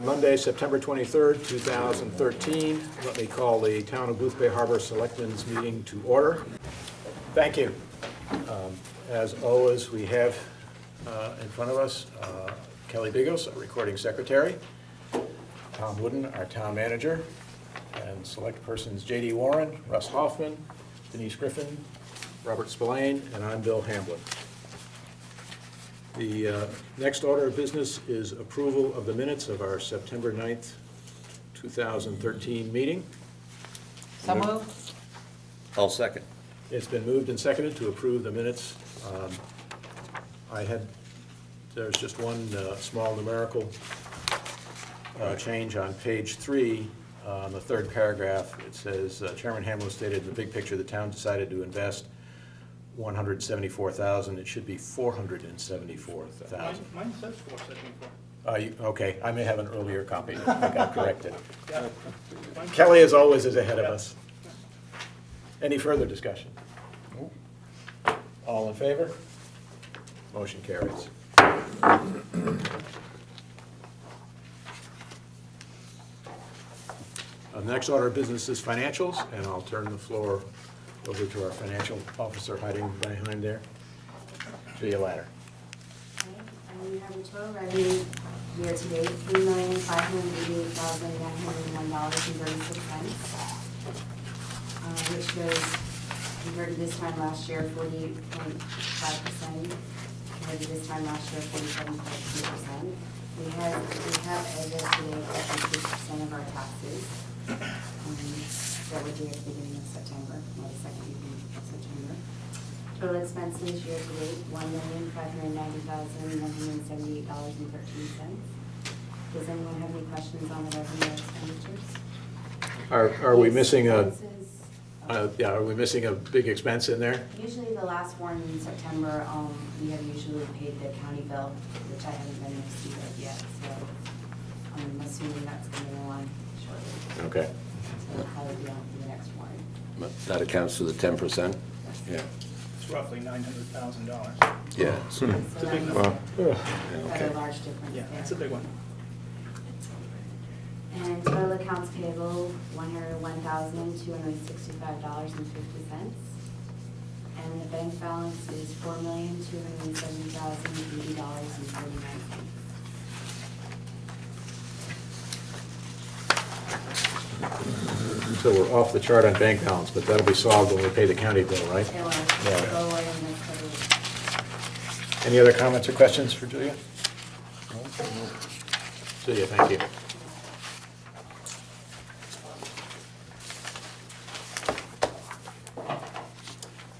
Monday, September 23rd, 2013. Let me call the Town of Boothbay Harbor Selectmen's meeting to order. Thank you. As always, we have in front of us Kelly Bigos, our recording secretary, Tom Wooden, our town manager, and select persons J.D. Warren, Russ Hoffman, Denise Griffin, Robert Spillane, and I'm Bill Hamblin. The next order of business is approval of the minutes of our September 9th, 2013 meeting. So moved. I'll second. It's been moved and seconded to approve the minutes. There's just one small numerical change on page 3. On the third paragraph, it says, Chairman Hamlin stated, in the big picture, the town decided to invest $174,000. It should be $474,000. Mine says 474. Okay, I may have an earlier copy. I got corrected. Yeah. Kelly, as always, is ahead of us. Any further discussion? All in favor? Motion carries. The next order of business is financials, and I'll turn the floor over to our financial officer hiding behind there, Julia Latter. Okay, and we have a total revenue year-to-date, $3,588,901.36, which was, compared to this time last year, 48.5%, compared to this time last year, 47.2%. We have as of today, 56% of our taxes that were due at the beginning of September, or the second week of September. Total expenses year-to-date, $1,590,178.13. Does anyone have any questions on the revenue expenditures? Are we missing a, Expenses, are we missing a big expense in there? usually the last one in September, we have usually paid the county bill, which I haven't been in receipt of yet, so I'm assuming that's coming along shortly. Okay. So it'll probably be on for the next one. That accounts for the 10%? Yeah. It's roughly $900,000. Yeah. So It's a big that's number. quite a large difference Yeah, there. it's a big one. And total accounts payable, $101,265.50. And the bank balance is $4,270,080.49. So we're off the chart on bank balance, but that'll be solved when we pay the county bill, right? It will Yeah. go away in this couple weeks. Any other comments or questions for Julia? Julia, thank you.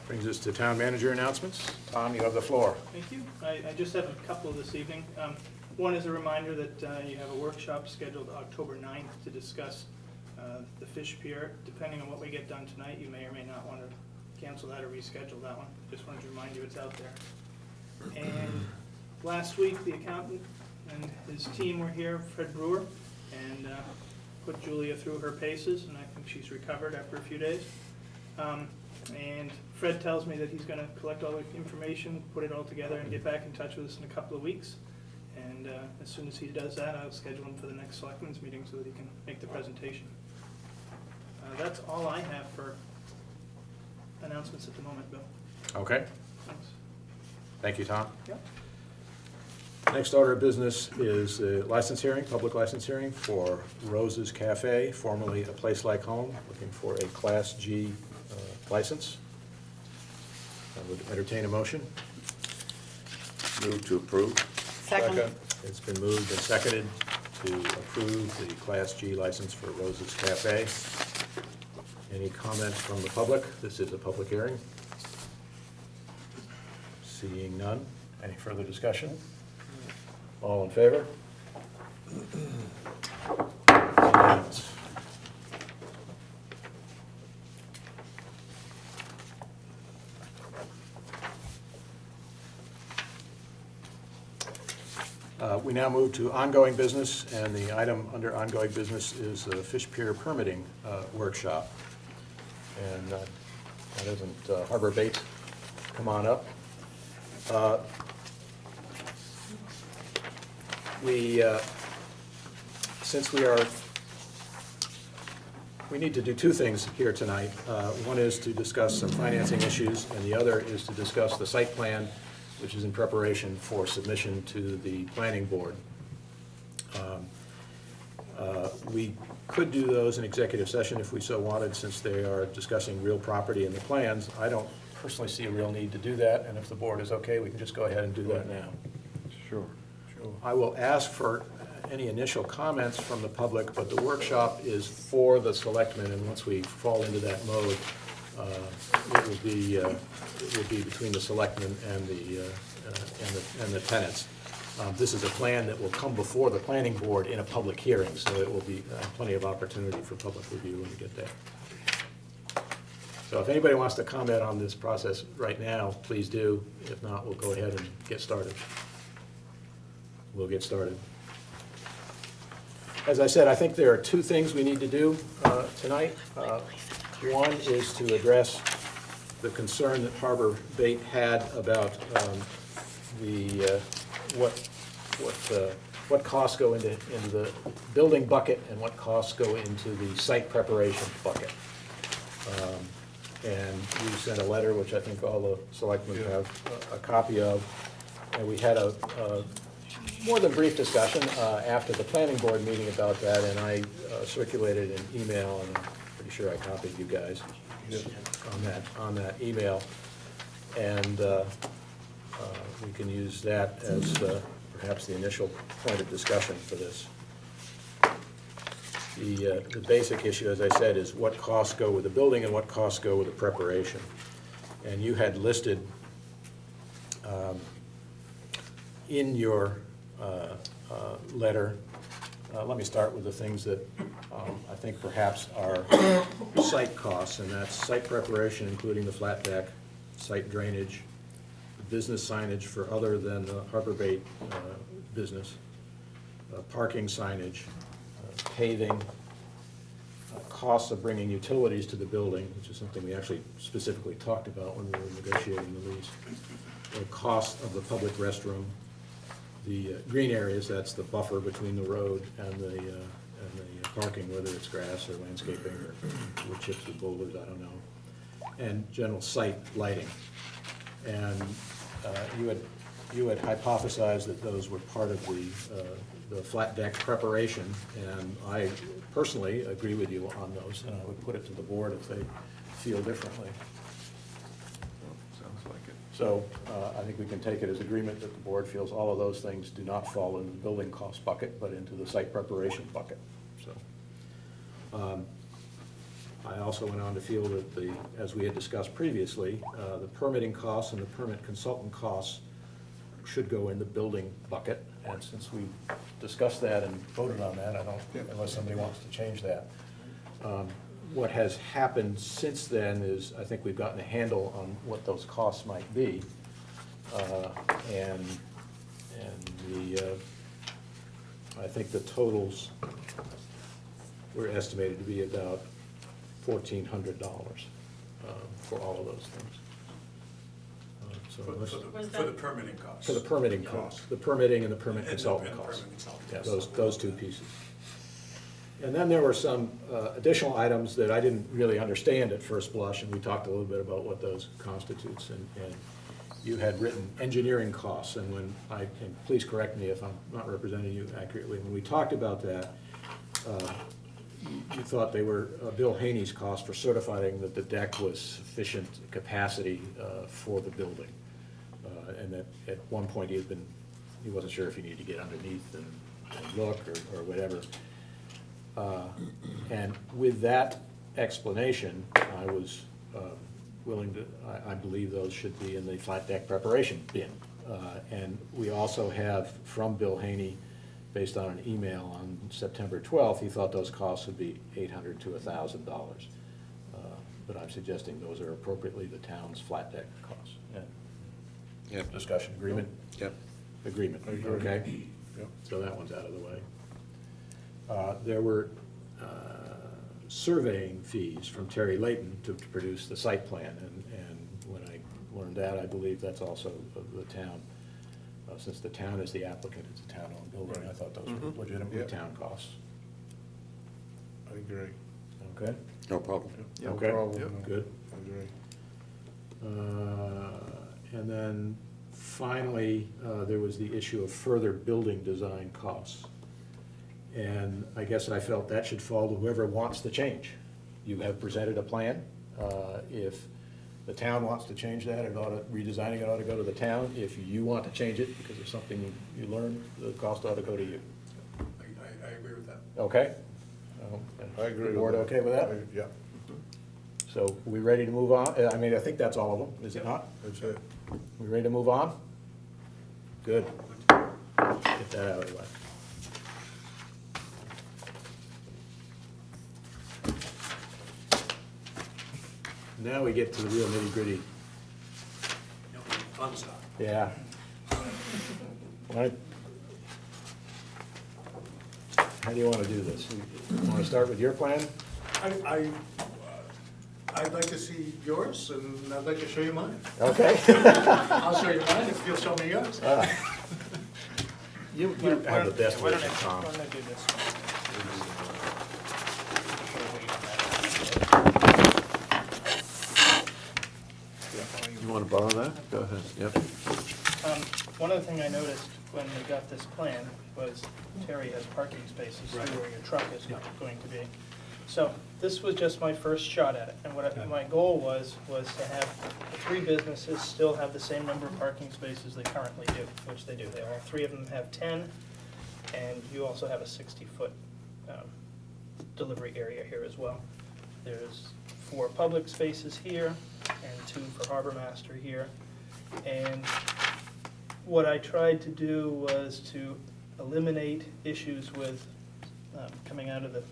Brings us to town manager announcements. Tom, you have the floor. Thank you. I just have a couple this evening. One is a reminder that you have a workshop scheduled October 9th to discuss the fish pier. Depending on what we get done tonight, you may or may not want to cancel that or reschedule that one. Just wanted to remind you it's out there. And last week, the accountant and his team were here, Fred Brewer, and put Julia through her paces, and I think she's recovered after a few days. And Fred tells me that he's going to collect all the information, put it all together, and get back in touch with us in a couple of weeks. And as soon as he does that, I'll schedule him for the next selectmen's meeting so that he can make the presentation. That's all I have for announcements at the moment, Bill. Okay, Thanks. thank you, Tom. Yep. Next order of business is the license hearing, public license hearing for Rose's Cafe, formerly A Place Like Home, looking for a Class G license. I would entertain a motion. Move to approve. Second. It's been moved and seconded to approve the Class G license for Rose's Cafe. Any comment from the public? This is a public hearing. Seeing none. Any further discussion? All in favor? Unanimous. We now move to ongoing business, and the item under ongoing business is the fish pier permitting workshop. And that isn't Harbor Bates. Come on up. We since we need to do two things here tonight. One is to discuss some financing issues, and the other is to discuss the site plan, which is in preparation for submission to the planning board. We could do those in executive session if we so wanted, since they are discussing real property in the plans. I don't personally see a real need to do that, and if the board is okay, we can just go ahead and do that now. Sure. I will ask for any initial comments from the public, but the workshop is for the selectmen, and once we fall into that mode, it will be between the selectmen and the tenants. This is a plan that will come before the planning board in a public hearing, so it will be plenty of opportunity for public review when we get there. So if anybody wants to comment on this process right now, please do. If not, we'll go ahead and get started. We'll get started. As I said, I think there are two things we need to do tonight. One is to address the concern that Harbor Bait had about what costs go into the building bucket and what costs go into the site preparation bucket. And we sent a letter, which I think all the selectmen have a copy of, and we had a more than brief discussion after the planning board meeting about that, and I circulated an email, and I'm pretty sure I copied you guys on that email, and we can use that as perhaps the initial point of discussion for this. The basic issue, as I said, is what costs go with the building and what costs go with the preparation. And you had listed in your letter, let me start with the things that I think perhaps are site costs, and that's site preparation, including the flat deck, site drainage, business signage for other than the Harbor Bait business, parking signage, paving, costs of bringing utilities to the building, which is something we actually specifically talked about when we were negotiating the lease, the cost of the public restroom, the green areas, that's the buffer between the road and the parking, whether it's grass or landscaping or wood chips or boulders, I don't know, and general site lighting. And you had hypothesized that those were part of the flat deck preparation, and I personally agree with you on those, and I would put it to the board if they feel differently. Sounds like it. So I think we can take it as agreement that the board feels all of those things do not fall into the building cost bucket, but into the site preparation bucket. So I also went on to feel that as we had discussed previously, the permitting costs and the permit consultant costs should go in the building bucket. And since we discussed that and voted on that, I don't, unless somebody wants to change that. What has happened since then is I think we've gotten a handle on what those costs might be. And I think the totals were estimated to be about $1,400 for all of those things. So For the permitting costs. for the permitting costs, the permitting and the permit And the consultant permit costs. consultant Yeah, costs. those two pieces. And then there were some additional items that I didn't really understand at first blush, and we talked a little bit about what those constitutes. And you had written engineering costs, and and please correct me if I'm not representing you accurately, when we talked about that, you thought they were Bill Haney's cost for certifying that the deck was sufficient capacity for the building. And that at one point he wasn't sure if he needed to get underneath and look or whatever. And with that explanation, I was willing to, I believe those should be in the flat deck preparation bin. And we also have from Bill Haney, based on an email on September 12th, he thought those costs would be $800 to $1,000. But I'm suggesting those are appropriately the town's flat deck costs. Yep. Discussion, agreement? Yep. Agreement, okay? So that one's out of the way. There were surveying fees from Terry Layton to produce the site plan, and when I learned that, I believe that's also of the town. Since the town is the applicant, it's a town-owned building, I thought those were legitimately town costs. I agree. Okay? No problem. Okay. No problem. no. Good. I agree. And then finally, there was the issue of further building design costs. And I guess I felt that should fall to whoever wants to change. You have presented a plan. If the town wants to change that, redesigning it ought to go to the town. If you want to change it because of something you learned, the cost ought to go to you. I agree with that. Okay? I agree with The board that. okay with that? Yeah, So we ready to move on? I mean, I think that's all of them, is it not? that's it. We ready to move on? Good. Get that out of the way. Now we get to the real nitty gritty. Fun stuff. Yeah. Right. How do you want to do this? You want to start with your plan? I'd like to see yours, and I'd like to show you mine. Okay. I'll show you mine if you'll show me yours. You have the best Why don't version, Tom. I do this? You want to borrow that? Go ahead, yep. One other thing I noticed when we got this plan was Terry has parking spaces Right. where your truck is Yeah. going to be. So this was just my first shot at it, and my goal was to have the three businesses still have the same number of parking spaces they currently do, which they do. They all three of them have 10, and you also have a 60-foot delivery area here as well. There's 4 public spaces here and 2 for Harbor Master here. And what I tried to do was to eliminate issues with coming out of the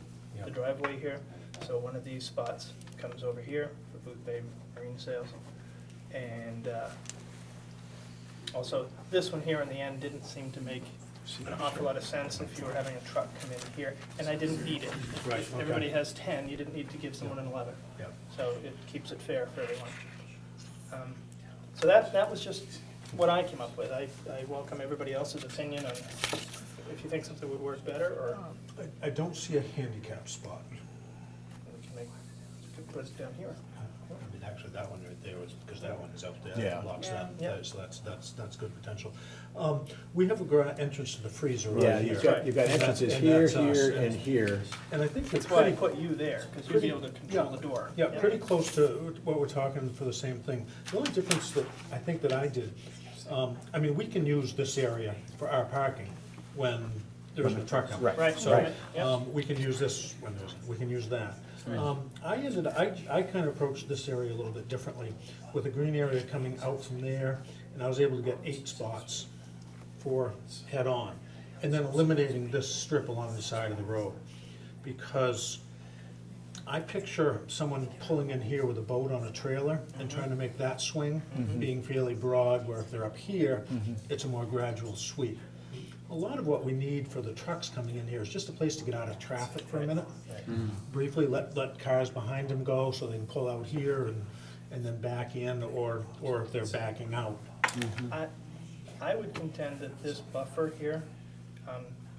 driveway here. So one of these spots comes over here for Booth Bay Marine Sales. And also, this one here in the end didn't seem to make an awful lot of sense if you were having a truck come in here, and I didn't need it. Right, If okay. everybody has 10, you didn't need to give someone an 11. Yep. So it keeps it fair for everyone. So that was just what I came up with. I welcome everybody else's opinion on if you think something would work better, or I don't see a handicap spot. we can put it down here. I mean, actually, that one right there was, because that one is out there, Yeah. it blocks that, Yeah. so that's good potential. We have a entrance to the freezer Yeah, right here. you've got And that's- entrances and here, that's us, here, and here. And I think it's That's why I pretty, put you there, because you'd be able to control the door. yeah, pretty close to what we're talking for the same thing. The only difference that I think that I did, I mean, we can use this area for our parking when there isn't a truck coming. Right, So, right, yep. we can use this when we can use that. I kind of approached this area a little bit differently, with a green area coming out from there, and I was able to get 8 spots for head-on, and then eliminating this strip along the side of the road. Because I picture someone pulling in here with a boat on a trailer and trying to make that swing, being fairly broad, where if they're up here, it's a more gradual sweep. A lot of what we need for the trucks coming in here is just a place to get out of traffic for a minute. Briefly let cars behind them go so they can pull out here and then back in, or if they're backing out. I would contend that this buffer here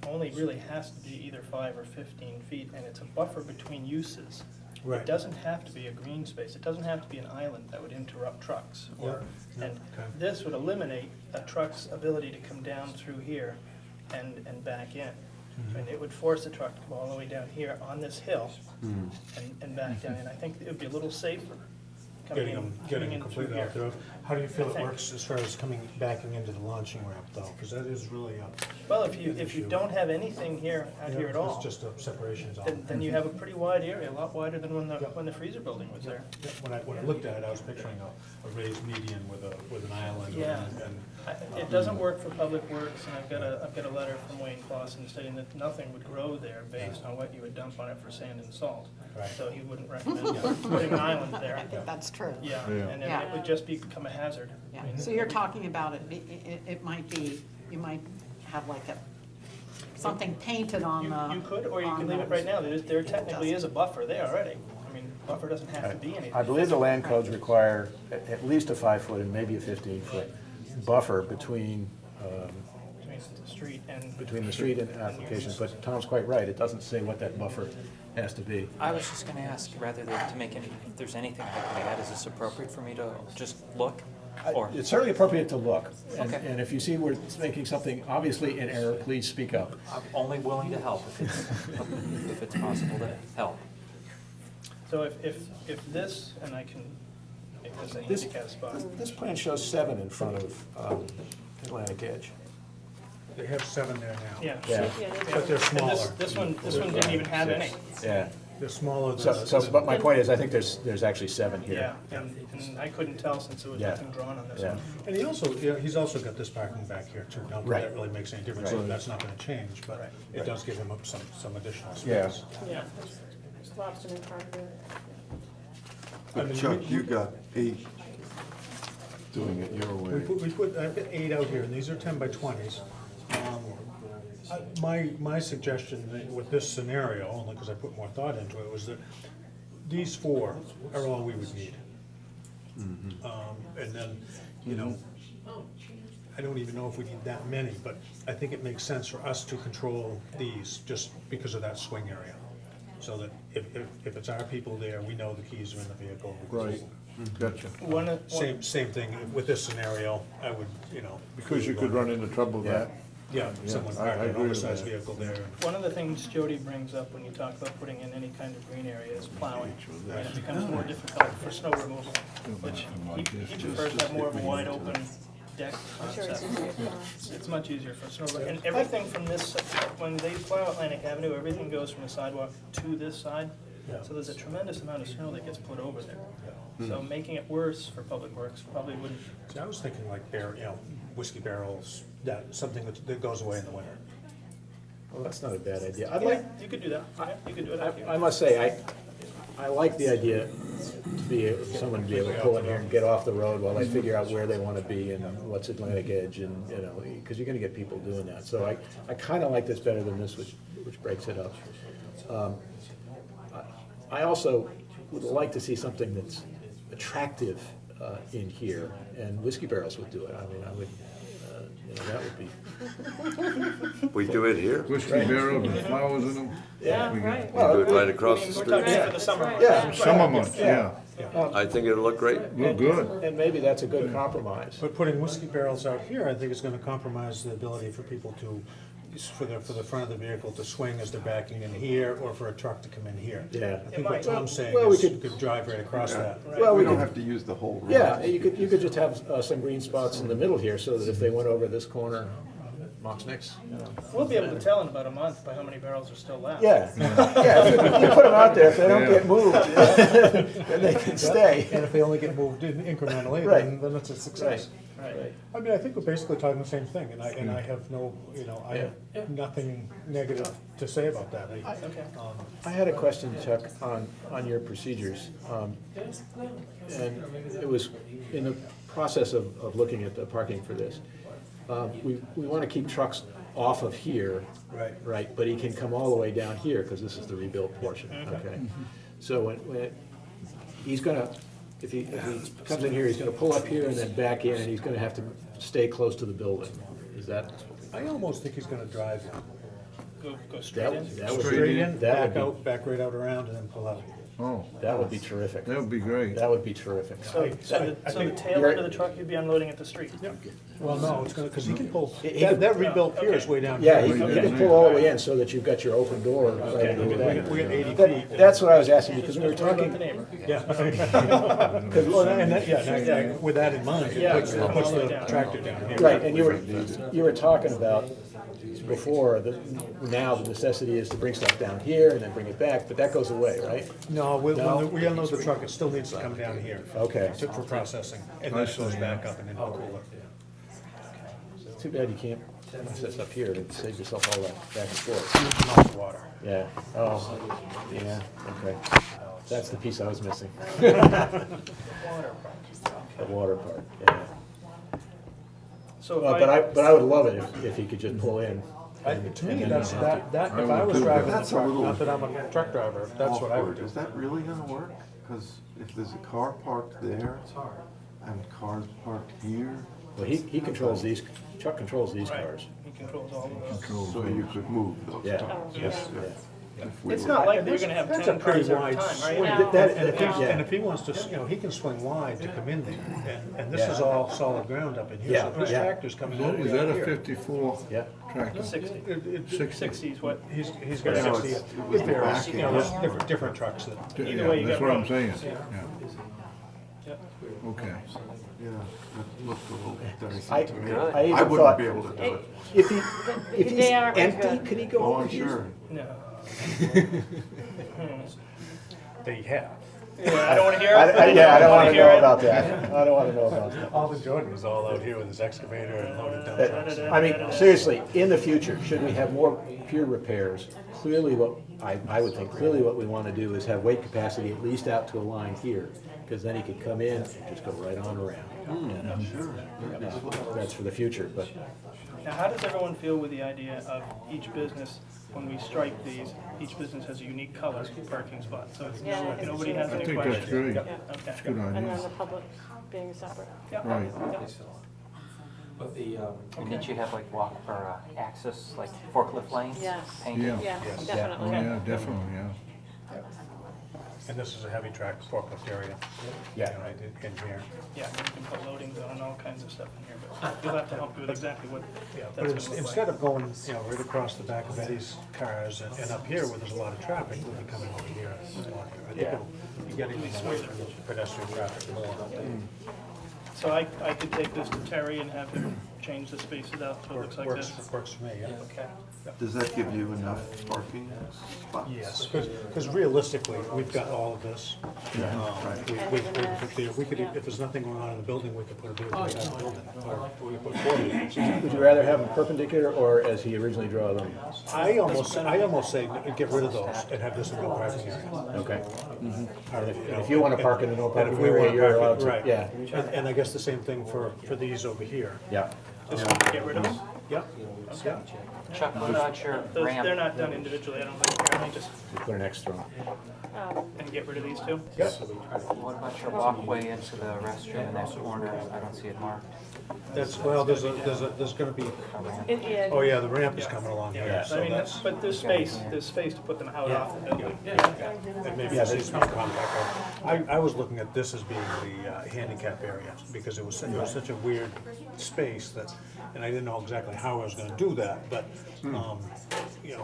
only really has to be either 5 or 15 feet, and it's a buffer between uses. Right. It doesn't have to be a green space, it doesn't have to be an island that would interrupt trucks. Yeah, And okay. this would eliminate a truck's ability to come down through here and back in. Mm-hmm. And it would force the truck to come all the way down here on this hill and back down. And I think it would be a little safer coming Getting in them through completely here. out there. How do you feel I it think. works as far as backing into the launching ramp though? Because that is really a. Well, if you issue. don't have anything here, out here at all, It's just a separation zone. then you have a pretty wide area, a lot wider than Yeah. when the freezer building was there. Yeah, when I looked at it, I was picturing a raised median with an island. Yeah. and It doesn't work for Public Works, and I've got a letter from Wayne Clausen stating that nothing would grow there based on what you would dump on it for sand and salt. Right. So he wouldn't recommend putting an island there. I think that's true. Yeah, Yeah. and then Yeah. it would just become a hazard. Yeah, I mean, so you're talking about it might be, you might have like something painted on the. You could, or you on can leave it those. right now, there technically is a buffer there already. I mean, buffer doesn't have to be anything. I believe the land codes require at least a 5-foot and maybe a 15-foot buffer between Between the street and. between the street and applications, but Tom's quite right, it doesn't say what that buffer has to be. I was just gonna ask, rather than to make any, if there's anything I could add, is this appropriate for me to just look? Or, It's certainly appropriate to look, and Okay. and if you see we're making something obviously in error, please speak up. I'm only willing to help if it's possible to help. So if this, and I can make this a This- handicap spot. This plan shows 7 in front of Atlantic Edge. They have 7 there now. Yeah. Yeah, But they're And smaller. this one didn't even have any. yeah. They're smaller But my point is, I think there's actually 7 here. Yeah, and I couldn't tell since there was Yeah. nothing drawn on this Yeah. one. And he's also got this parking back here too. Not that Right. that really makes any difference, Right. that's not gonna change, but it does give him some additional Yeah. space. Yeah. Slops in front of it. I mean, But Chuck, you got 8 doing it your way. I've got 8 out here, and these are 10 by 20s. My suggestion with this scenario, only because I put more thought into it, was that these 4 are all we would need. And then, you know, I don't even know if we need that many, but I think it makes sense for us to control these just because of that swing area. So that if it's our people there, we know the keys are in the vehicle. Right, gotcha. Same thing with this scenario, I would, you know. Because you could run into trouble with that. Yeah, someone I parked an agree with oversized that. vehicle there. One of the things Jody brings up when you talk about putting in any kind of green area is plowing. And it becomes more difficult for snow removal, which he prefers to have more of a wide open deck concept. It's much easier for snow, and everything from this, when they plow Atlantic Avenue, everything goes from the sidewalk to this side. So there's a tremendous amount of snow that gets put over there. So making it worse for Public Works probably wouldn't. See, I was thinking like whiskey barrels, something that goes away in the winter. Well, that's not a bad idea. I'd Yeah, like, you could do that. Yeah, you could do it out I here. must say, I like the idea to be, someone to be able to pull in here and get off the road while they figure out where they want to be and what's Atlantic Edge and, you know, because you're going to get people doing that. So I kind of like this better than this, which breaks it up. I also would like to see something that's attractive in here, and whiskey barrels would do it. I mean, I would, you know, that would be. We do it here? Whiskey barrels with flowers in them. Yeah, Right. We do it right across the We're street. talking for the summer. Yeah, Summer months, yeah. I think it'll look great. Look good. and maybe that's a good compromise. But putting whiskey barrels out here, I think is gonna compromise the ability for people to, for the front of the vehicle to swing as they're backing in here, or for a truck to come in here. Yeah. I think what Tom's saying Well, we is you could- could drive right across that. Well, We we don't could, have to use the whole road. yeah, you could just have some green spots in the middle here, so that if they went over this corner, Mox Nix, you know. We'll be able to tell in about a month by how many barrels are still left. Yeah, yeah, if you put them out there, if they don't get moved, then they can stay. And if they only get moved incrementally, Right. then it's a success. Right. I mean, I think we're basically talking the same thing, and I have no, I have nothing negative to say about that. Okay. I had a question, Chuck, on your procedures. And it was in the process of looking at the parking for this. We want to keep trucks off of here. Right. Right, but he can come all the way down here, because this is the rebuilt portion, okay? So when he's gonna, if he comes in here, he's gonna pull up here and then back in, and he's gonna have to stay close to the building. Is that? I almost think he's gonna drive Go straight in. That would straight be, in, that back would out, back right out around, and then pull out. Oh, be, that would be terrific. that would be great. That would be terrific. So the tail end of the truck, you'd be unloading at the street. Well, no, it's gonna, because he can pull, He that rebuilt pier is way down Yeah, here. he can pull all the way in so that you've got your open door right into the back. We got 80 That- feet. That's what I was asking, because we were Just worry about the talking, neighbor. Yeah. Well, and that, yeah, with that in mind, Yeah, it puts all the way the down. tractor down here. right, and you were talking about before, now the necessity is to bring stuff down here and then bring it back, but that goes away, right? No, when No? we unload the truck, it still needs to come down here. Okay. For processing, and then it goes back up and into the cooler. Too bad you can't process up here to save yourself all that back and forth. Huge amount of water. Yeah, oh, yeah, okay. That's the piece I was missing. The water part, yeah. So But I would love it if he could just pull in. To me, that's, if I was driving the truck, not that I'm a truck driver, that's what I would do. Is that really gonna work? Because if there's a car parked there and cars parked here, Well, he controls these, Chuck controls these Right. cars. He controls all of those. Controls So you could move those Yeah. tires. Yes. If we It's were- not like you're gonna have That's 10 a pretty cars every wide time, swing. right? No. That- And if he, yeah. and if he wants to, he can swing wide to come in there, and this Yeah. is all solid ground up in here, Yeah, so his yeah. tractor's coming out Is that a here. 54 Yeah. tractor? 60. It- 60 is what, He's got Yeah, 60, it's- it varies, backing you know, up. there's different trucks that, Either way, you That's got what I'm room. saying, Yeah. yeah, Yep. okay. Yeah, it looked a little dicey I, to me. Good. I I even wouldn't thought, be able to do it. if he, if he's They are empty, good. could he go Oh, over I'm here? sure. No. they have. Yeah, I don't wanna hear it. Yeah, I don't wanna hear know it. about that. I don't wanna know about that. Alvin Jordan was all out here with his excavator and loaded dump But, trucks. I mean, seriously, in the future, should we have more pier repairs, clearly what, I would think, clearly what we want to do is have weight capacity at least out to a line here, because then he could come in and just go right on around. That's for the future, but, Now, how does everyone feel with the idea of each business, when we stripe these, each business has a unique color parking spot? So it's Yeah, I think nobody it's has I any think questions. that's great, Okay. good And then idea, the public being separate. Yep. right. And didn't you have like walk or access, like forklift lanes? Yes. Painted? Yeah. Yeah, Yes. Oh, definitely. yeah, definitely, yeah. And this is a heavy track forklift area. Yeah. Right in here. Yeah, you can put loadings on and all kinds of stuff in here, but you'll have to help me with exactly what Yeah, that's but gonna look like. instead of going, you know, right across the back of Eddie's cars and up here where there's a lot of traffic, we'll be coming over here. I think it'll be getting away from the pedestrian traffic more. So I could take this to Terry and have him change the spaces out so it looks like this? Works for me, yeah. Okay. Does that give you enough parking spots? Yes, because realistically, we've got all of this. We could, if there's nothing going on in the building, we could put a vehicle in that building, or we could put 4 vehicles. would you rather have them perpendicular or as he originally draw them? I almost say get rid of those and have this a no parking area. Okay. Or, And if you want to park in the no And parking if we area, want to you're park allowed it, to. right. Yeah, And I guess the same thing for these over here. yeah. This one, get rid of them? Yep. Okay. Chuck, what about your Those, ramp? they're not done individually, I don't think, apparently, just, You put an extra on. and get rid of these two? What about your walkway into the restroom in that corner? I don't see it marked. That's, well, there's gonna be, oh yeah, the ramp is coming along here, I so mean, that's, but there's space to put them out off the building. and maybe this needs to be compact. I was looking at this as being the handicap area, because it was such a weird space that, and I didn't know exactly how I was gonna do that, but, you know,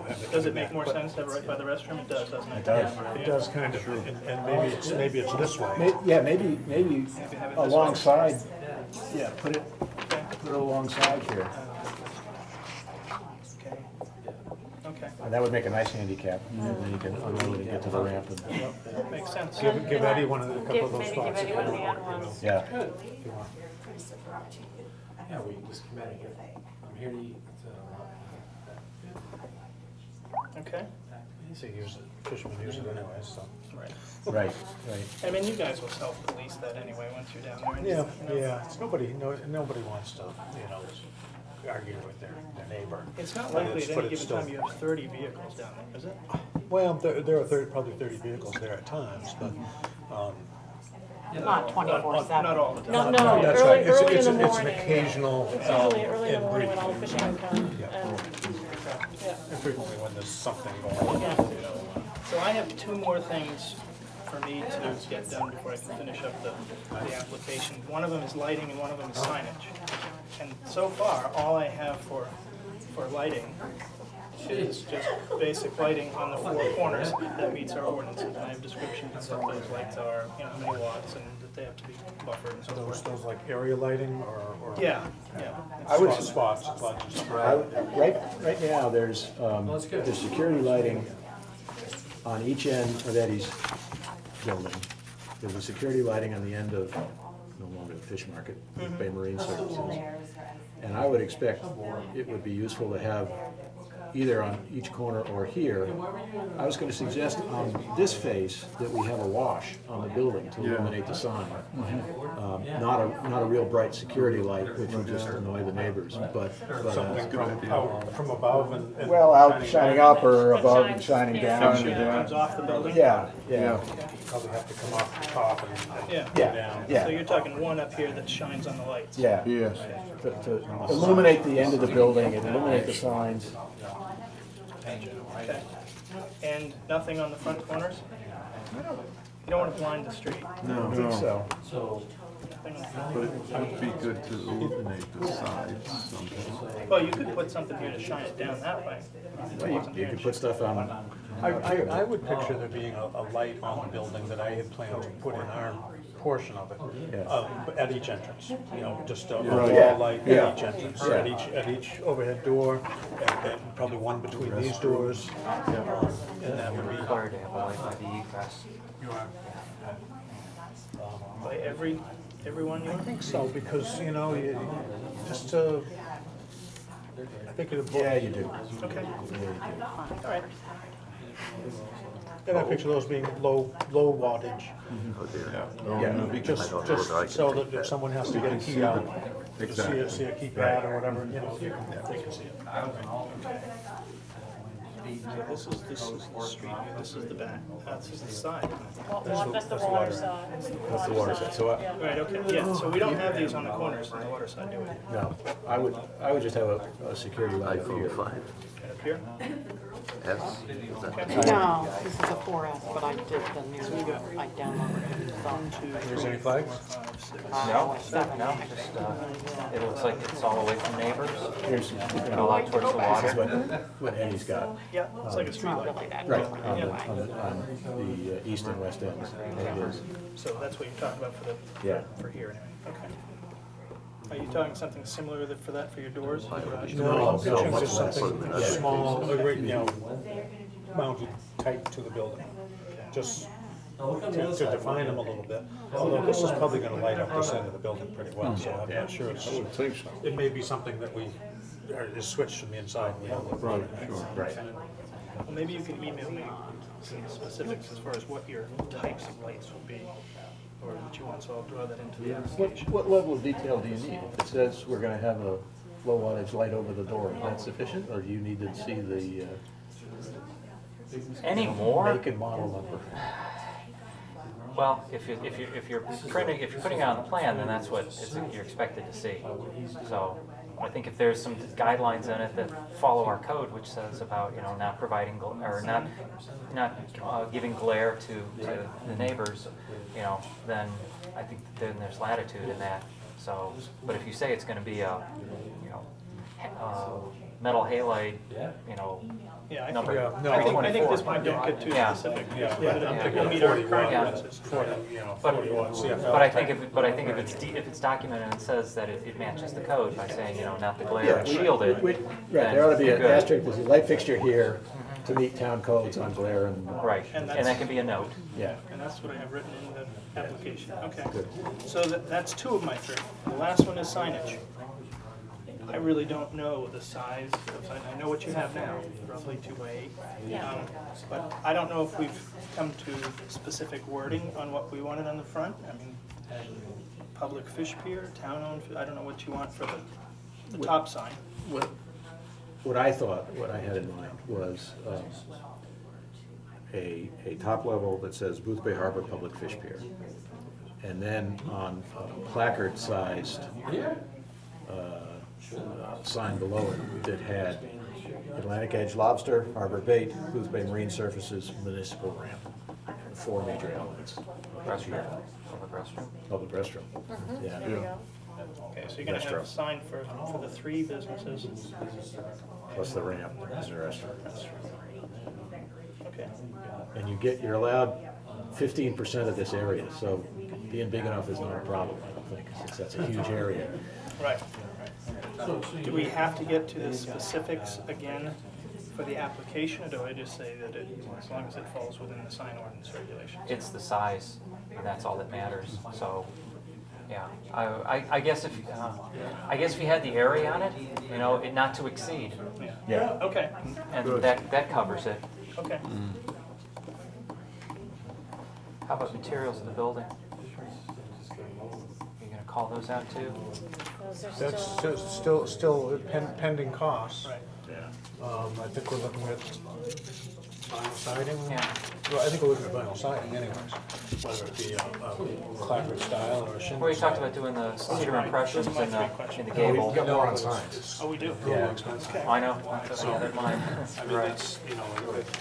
have it. Does it make more sense to have it right by the restroom? It does, doesn't it? It does. It does kind of, and maybe it's this way. Yeah, maybe alongside, yeah, put it alongside here. Okay, And that would make a nice handicap, and then you can unload and get to the ramp. And, makes sense. Give Eddie a couple of those Maybe give spots. Eddie one of the other ones. yeah. Yeah, we just come out here. I'm here to eat. Okay, See, fishermen use it anyway, so. right. Right, right. I mean, you guys will self-police that anyway, once you're down there. and Yeah, stuff, you know. yeah, it's nobody wants to, argue with their neighbor. It's not But likely it's- at but any it's given still- time you have 30 vehicles down there, is it? Well, there are probably 30 vehicles there at times, but, Not 24/7. Not all the time. No, no, that's early, right. It's- early in the it's an morning. occasional, It's usually early in the and morning when brief. all the fishing would come. And frequently when there's something going on. So I have 2 more things for me to get done before I can finish up the application. One of them is lighting and one of them is signage. And so far, all I have for lighting is just basic lighting on the 4 corners that meets our ordinances. And I have descriptions of what those lights are, how many watts, and that they have to be buffered and so forth. Those like area lighting or? Yeah, yeah. I would- Spots. Right now, there's security lighting on each end of Eddie's building. There's a security lighting on the end of, no longer the fish market, Bay Marine Services. And I would expect it would be useful to have either on each corner or here. I was gonna suggest on this face that we have a wash on the building to illuminate the sign. Not a real bright security light, which would just annoy the neighbors, but, Something from above and. well, out shining up or above and shining down. Section that comes off the building? Yeah, yeah, Probably have to come off the top and Yeah. go yeah, down. So yeah, you're talking one up here that shines on the lights? yeah. Yes. To illuminate the end of the building and illuminate the signs. Okay. And nothing on the front corners? You don't want to blind the street. I don't think so. Nothing on the front. But it would be good to illuminate the sides somehow. Well, you could put something here to shine it down that way. Well, you could put stuff on. I would picture there being a light on the building that I had planned to put in our portion of it, Yeah. at each entrance, you know, just a Right. Yeah. wall light Yeah. at each entrance, Yeah. at each overhead door, and probably one between these doors. And that would be, Required to have a light by the egress. By everyone you I want? think so, because, you know, just I think it'd. Yeah, you do. Okay. All right. And I picture those being low wattage, Yeah. just so that if someone has to get a key out, to see a keypad or whatever, you know, they can see it. So this is the street view, this is the back, that's the side. That's the water side. That's the water side. So Right, okay, yeah, so we don't have these on the corners on the water side, do we? no, I would just have a security light up here. Right up here? No, this is a 4S, but I did the new, I downloaded it, so. There's any flags? No, Seven. no, just, it looks like it's all away from neighbors, Here's, all out towards the this is water. what Eddie's got. Yeah, it's like a It's street not light. really that Right, different on anyway. the east and west ends. It is. So that's what you're talking about for Yeah. for here anyway, okay. Are you talking something similar for that for your doors? garage No, doors? I'm picturing just less. something Yeah. small, you know, mounted tight to the building, just to define them a little bit. Although this is probably gonna light up this end of the building pretty well, so I'm not sure it's, I would think so. it may be something that is switched from the inside. We don't look Right, at it. sure. Right. Well, maybe you can email me some specifics as far as what your types of lights will be, or what you want, so I'll draw that into the application. What level of detail do you need? If it says we're gonna have a low wattage light over the door, is that sufficient, or do you need to see the Any more? make and model number? Well, if you're putting it on the plan, then that's what you're expected to see. So I think if there's some guidelines in it that follow our code, which says about, you know, not providing, or not giving glare to the neighbors, you know, then I think then there's latitude in that. So, but if you say it's gonna be a, you know, metal halide, you know, Yeah, I number Yeah, no, I think this 324. one don't get too Yeah. specific. Yeah, But I'm it thinking will meet our 40 current watt. ordinances. 40, you know, But, 40 watt CFL. but I think if it's documented and says that it matches the code by saying, you know, not the glare and shielded, Right, then there ought to be you're an good. asterisk, there's a light fixture here to meet town codes on glare and, Right, And and that can be a note. yeah. And that's what I have written in the application, okay. Good. So that's two of my three. The last one is signage. I really don't know the size of sign. I know what you have now, roughly 2 by 8. But I don't know if we've come to specific wording on what we wanted on the front. I mean, public fish pier, town-owned, I don't know what you want for the top sign. What I thought, what I had in mind was a top level that says Booth Bay Harbor Public Fish Pier. And then on a placard-sized sign below it that had Atlantic Edge Lobster, Harbor Bait, Booth Bay Marine Surfaces, Municipal Ramp. 4 major elements. Restroom, public restroom. Public restroom. Yeah. There we go. Okay, so you're gonna have a sign for the 3 businesses. Plus the ramp and the restaurant. Okay. And you're allowed 15% of this area, so being big enough is not a problem, I don't think, since that's a huge area. Right. Do we have to get to the specifics again for the application, or do I just say that as long as it falls within the sign ordinance regulations? It's the size, and that's all that matters. So Yeah, I guess if, you had the area on it, you know, it not to exceed, Yeah. Okay, and Good. that covers it. okay. How about materials of the building? You gonna call those out too? Those are That's still pending costs. Right. I think we're looking at vinyl siding. Yeah. Well, I think we're looking at vinyl siding anyways, whether it be a clapboard style or a shingle. Well, you talked about doing the cedar impressions in the We gable. got more on signs. Oh, we do? Yeah. I know, that's what I had in mind. I mean, Right. that's, you know,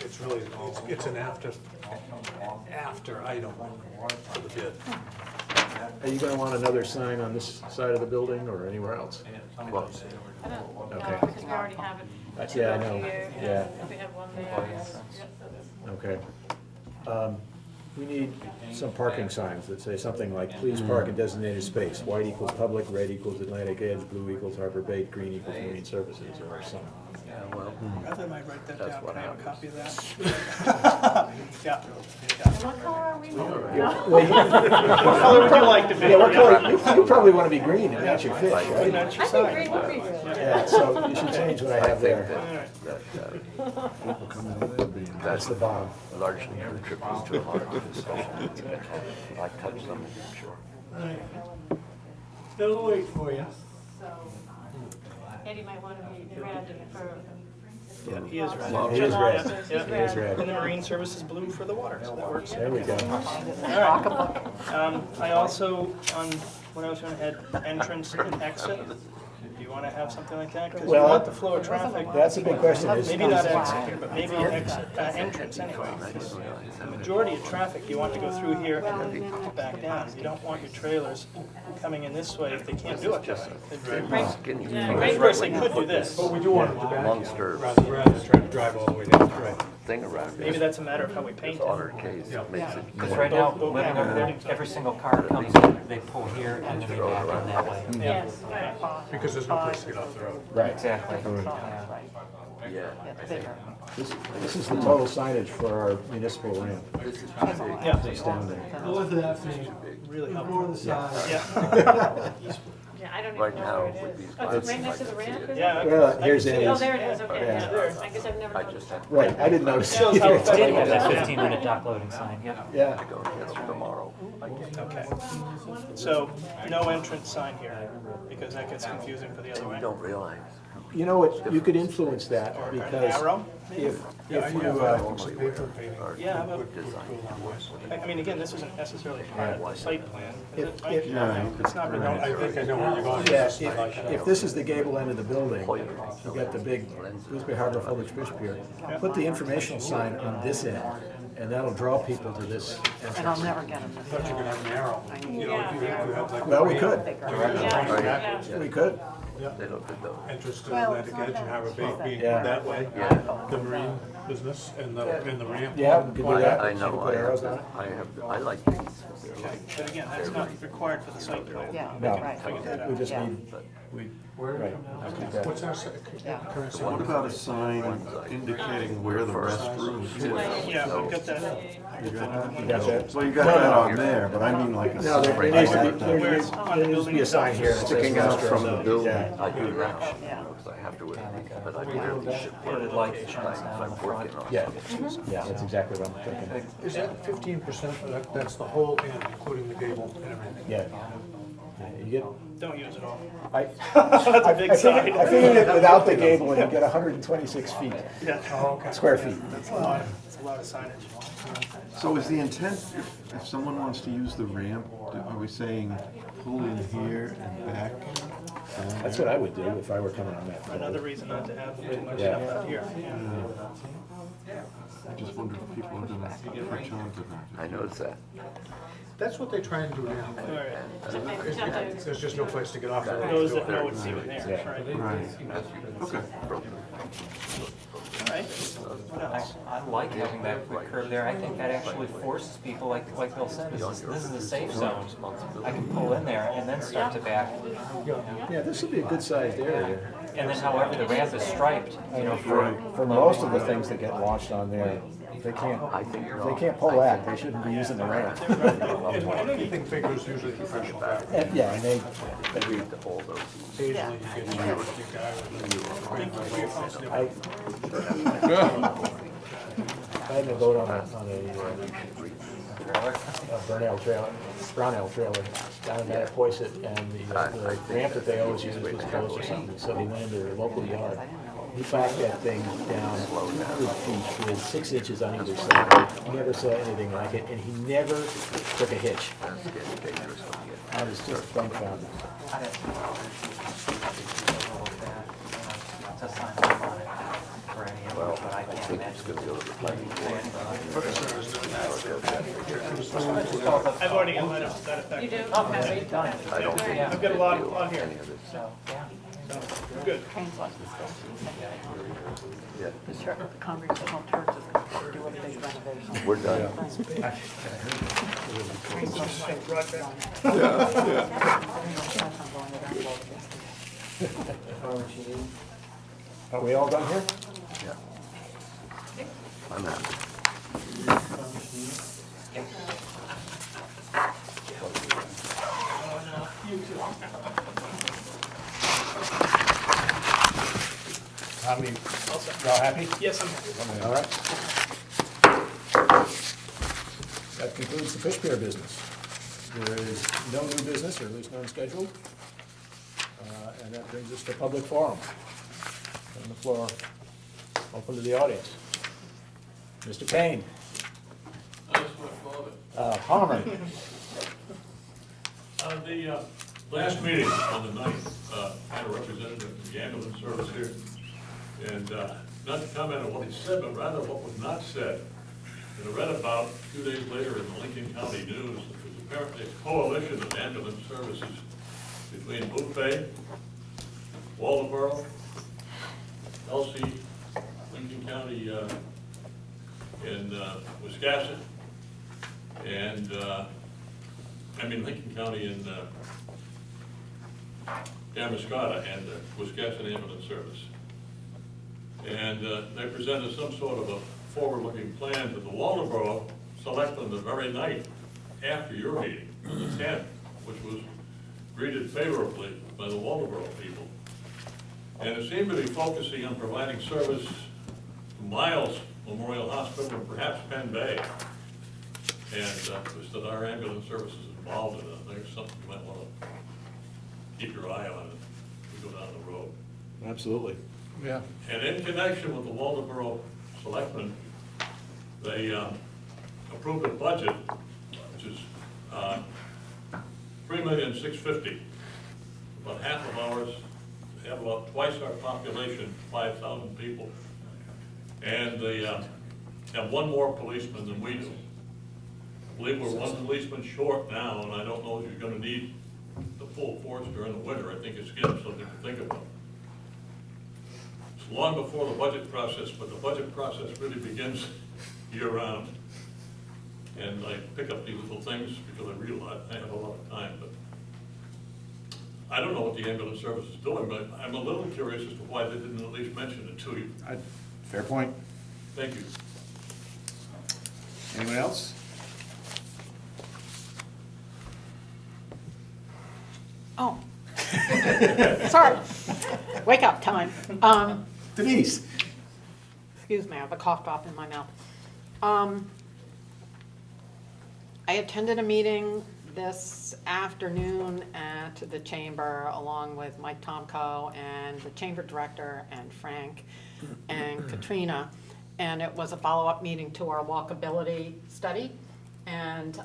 it's really, it's an after item for the bid. Are you gonna want another sign on this side of the building or anywhere else? I don't know, Okay. because we already have it. Yeah, I know. Here, Yeah. We have one Oh, there. yes. Okay. We need some parking signs that say something like, please park in designated space. White equals public, red equals Atlantic Edge, blue equals Harbor Bay, green equals Marine Services, or something. Rather might write that down, can I have a copy of that? Yeah. And what color are we? What color would you like to be? Yeah, what color, you probably wanna be green and that's your fish, right? That's your I think sign. green would be good. Yeah, so you should change what I have there. All right. That's the bottom. largely contributes to a lot of the discussion. I touch them, sure. They'll wait for you. Eddie might want to be red for. Yeah, he is red. He is red. Lobsters, He is red. And the Marine Services blue for the water, so that works. There we go. All right. I also, when I was going to add entrance and exit, do you want to have something like that? Because you Well, want the flow of traffic. That's a big question. Maybe not exit here, but maybe exit, entrance anyway. The majority of traffic, you want to go through here and then back down. You don't want your trailers coming in this way if they can't do it that way. Skinny. Of course, they could do this. But we do want it to back Monster rather than try to drive all the way down. Right. thing around Maybe it. that's a matter of how we paint it. Honor case makes it. Because right now, living over there, every single car comes in, they pull here and then they back in that way. Yes. Because there's no place to get off the road. Right. Exactly. Yeah. This is the total signage for our municipal ramp. This is Yeah, It's down there. North of that thing, really more helpful. on the side. Yeah, Yeah, I don't Right even know now, where it with is. these Oh, it's right guys, next to the I can ramp, see is it. yeah. Well, here's I can see Annie's. Oh, there it is, okay, Yeah. yeah. I guess I've never I noticed just that. have. Right, I didn't notice it Shows how either. effective Did have it that is. 15-minute dock loading sign, yep. Yeah. I go get them tomorrow. I get Okay, so no entrance sign here, because that gets confusing for the other way. You don't realize. You know what, you could influence that Or an because arrow? if you, Yeah, but, I mean, again, this isn't necessarily part of the site plan, is it, Mike? It's not really. I think I know where you're going. yeah, if this is the gable end of the building, you got the big Gooseberry Harbor Village Fish Pier, put the informational sign on this end, and that'll draw people to this And I'll entrance. never get them. I thought you were gonna narrow. You know, if you have like. Well, we could, Yeah, yeah. we could. They don't do those. Entrance to Atlantic Edge and Harbor Bay being Yeah. that way. Yeah. The marine business and the ramp. Yeah, we could do that. I Should know, we put arrows on it? I like these. Okay, but again, that's not required for the site plan. Yeah, No, right. Figure that we out. just Yeah. need, right, let's keep that. What's our current sign? What about a sign indicating where the restroom is? Yeah, we've got that. You got that? Well, you got that on there, but I mean like a No, there sign needs to be, like there that. needs there needs to be a sign here that says Sticking out from the restroom. building. Yeah. I do that, Yeah. because I have to, but I rarely ship Ported light shines down in I'm front. working on Yeah, something. yeah, that's exactly what I'm thinking. Is that 15%, that's the whole end, including the gable and everything? Yeah. You get, Don't use it all. I, That's a big I sign. figured it without the gable and you get 126 feet, Yeah, square feet. that's a lot of signage. So is the intent, if someone wants to use the ramp, are we saying pull in here and back? down That's there? what I would do if I were coming on that. Another reason not to have too much Yeah. stuff out here. I just wonder if people are gonna catch on to that. I noticed that. That's what they try and do now. All right. There's just no place to get off the road. Those that know it's even there, right? Right, okay. All right, what else? I like having that quick curve there. I think that actually forces people, like Bill said, this is a safe zone. I can pull in there and then start to back. Yeah, this would be a good-sized area. And then however the ramp is striped, you know, For most of the things that get launched on there, they can't pull that, they shouldn't be using the ramp. Anything bigger is usually professional. Yeah, and they, Occasionally you get your guy with I had a vote on a Brownell trailer down in Mattapoisett, and the ramp that they always use was closed or something, so he went into their local yard. He backed that thing down 100 feet with 6 inches on either side. He never saw anything like it, and he never took a hitch. I was just dumbfounded. to sign off on it for any of it, but I can't imagine. I've already got letters to that effect. You do? Okay, done. I don't think I've got a lot on here, So, yeah. so, good. Yeah, The Congregational Church is going to do a big renovation. we're done. Are we all done here? Yeah. I'm happy. How many, y'all happy? Yes, I'm happy. All right. That concludes the fish pier business. There is no new business, or at least none scheduled. And that brings us to public forum. On the floor, open to the audience. Mr. Payne. Palmer. The last meeting on the 9th, had a representative from the ambulance service here. And not to comment on what he said, but rather what was not said. And I read about a few days later in the Lincoln County News, that there's apparently a coalition of ambulance services between Boothbay, Waldoboro, Elsie, Lincoln County, and Wiscasset, and, Lincoln County and Damariscotta and the Wiscasset Ambulance Service. And they presented some sort of a forward-looking plan to the Waldoboro Selectmen the very night after your meeting, on the 10th, which was greeted favorably by the Waldoboro people. And it seemed to be focusing on providing service to Miles Memorial Hospital and perhaps Penn Bay. And it was that our ambulance service is involved in it. I think it's something you might want to keep your eye on as we go down the road. Absolutely. Yeah. And in connection with the Waldoboro Selectmen, they approved a budget, which is $3,650,000. About half of ours, they have about twice our population, 5,000 people. And they have one more policeman than we do. I believe we're one policeman short now, and I don't know if you're gonna need the full force during the winter. I think it's again something to think about. It's long before the budget process, but the budget process really begins year-round. And I pick up these little things because I have a lot of time, but I don't know what the ambulance service is doing, but I'm a little curious as to why they didn't at least mention it to you. Fair point. Thank you. Anyone else? Oh. Sorry. Wake up time. Denise. Excuse me, I have a cough drop in my mouth. I attended a meeting this afternoon at the chamber along with Mike Tomko and the chamber director and Frank and Katrina. And it was a follow-up meeting to our walkability study. And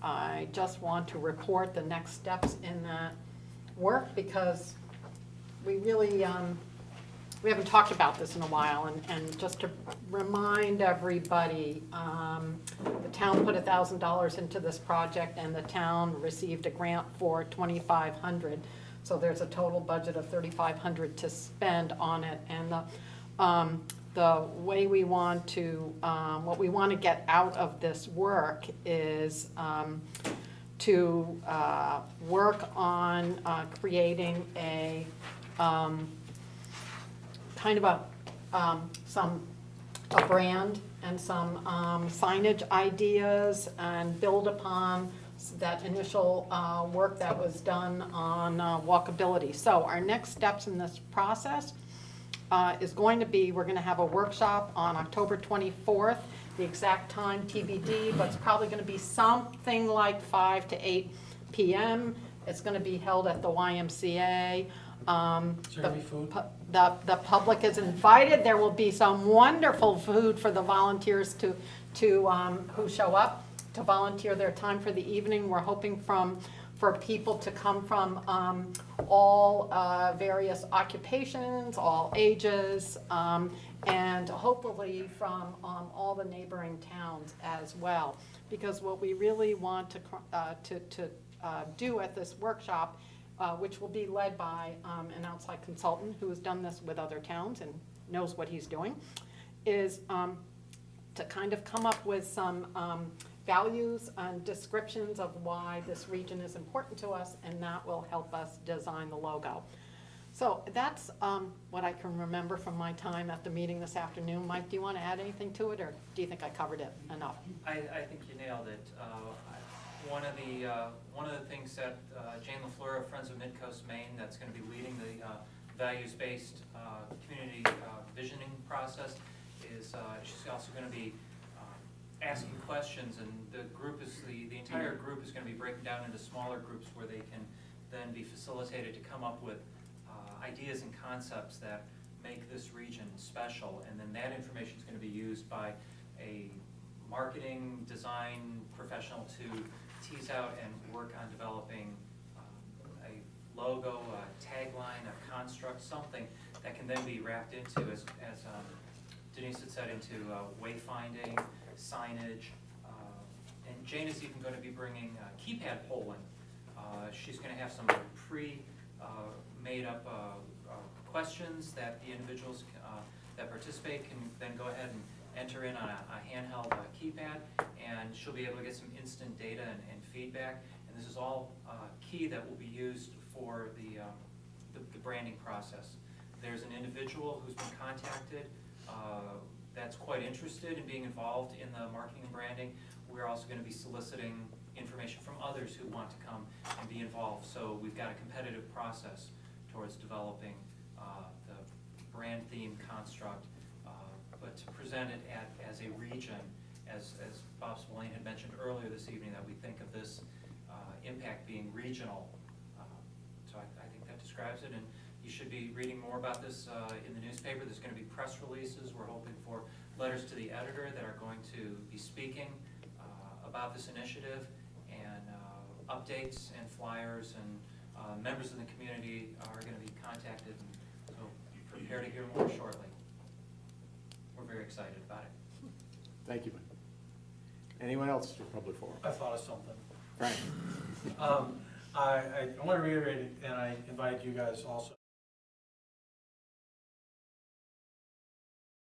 I just want to report the next steps in that work because we really, we haven't talked about this in a while, and just to remind everybody, the town put $1,000 into this project and the town received a grant for $2,500. So there's a total budget of $3,500 to spend on it. And the way we want to, what we want to get out of this work is to work on creating a kind of a brand and some signage ideas and build upon that initial work that was done on walkability. So our next steps in this process is going to be, we're going to have a workshop on October 24th. The exact time TBD, but it's probably going to be something like 5 to 8 p.m. It's going to be held at the YMCA. Is there gonna be food? The public is invited. There will be some wonderful food for the volunteers who show up to volunteer their time for the evening. We're hoping for people to come from all various occupations, all ages, and hopefully from all the neighboring towns as well. Because what we really want to do at this workshop, which will be led by an outside consultant who has done this with other towns and knows what he's doing, is to kind of come up with some values and descriptions of why this region is important to us, and that will help us design the logo. So that's what I can remember from my time at the meeting this afternoon. Mike, do you want to add anything to it, or do you think I covered it enough? I think you nailed it. One of the things that Jane LaFleur of Friends of Midcoast Maine, that's going to be leading the values-based community visioning process, is she's also going to be asking questions, and the group is the entire group is going to be breaking down into smaller groups where they can then be facilitated to come up with ideas and concepts that make this region special, and then that information is going to be used by a marketing design professional to tease out and work on developing a logo, a tagline, a construct, something that can then be wrapped into, as Denise had said, into wayfinding, signage, and Jane is even going to be bringing keypad polling. She's going to have some made up questions that the individuals that participate can then go ahead and enter in on a handheld keypad, and she'll be able to get some instant data and feedback. And this is all key that will be used for the branding process. There's an individual who's been contacted that's quite interested in being involved in the marketing and branding. We're also going to be soliciting information from others who want to come and be involved. So we've got a competitive process towards developing the brand theme construct, but to present it as a region, as Bob Spillane had mentioned earlier this evening, that we think of this impact being regional. So I think that describes it, and you should be reading more about this in the newspaper. There's going to be press releases. We're hoping for letters to the editor that are going to be speaking about this initiative, and updates and flyers, and members of the community are going to be contacted, and so prepare to hear more shortly. We're very excited about it. Thank you, Mike. Anyone else for public forum? I thought of something. Frank? I want to reiterate it, and I invite you guys also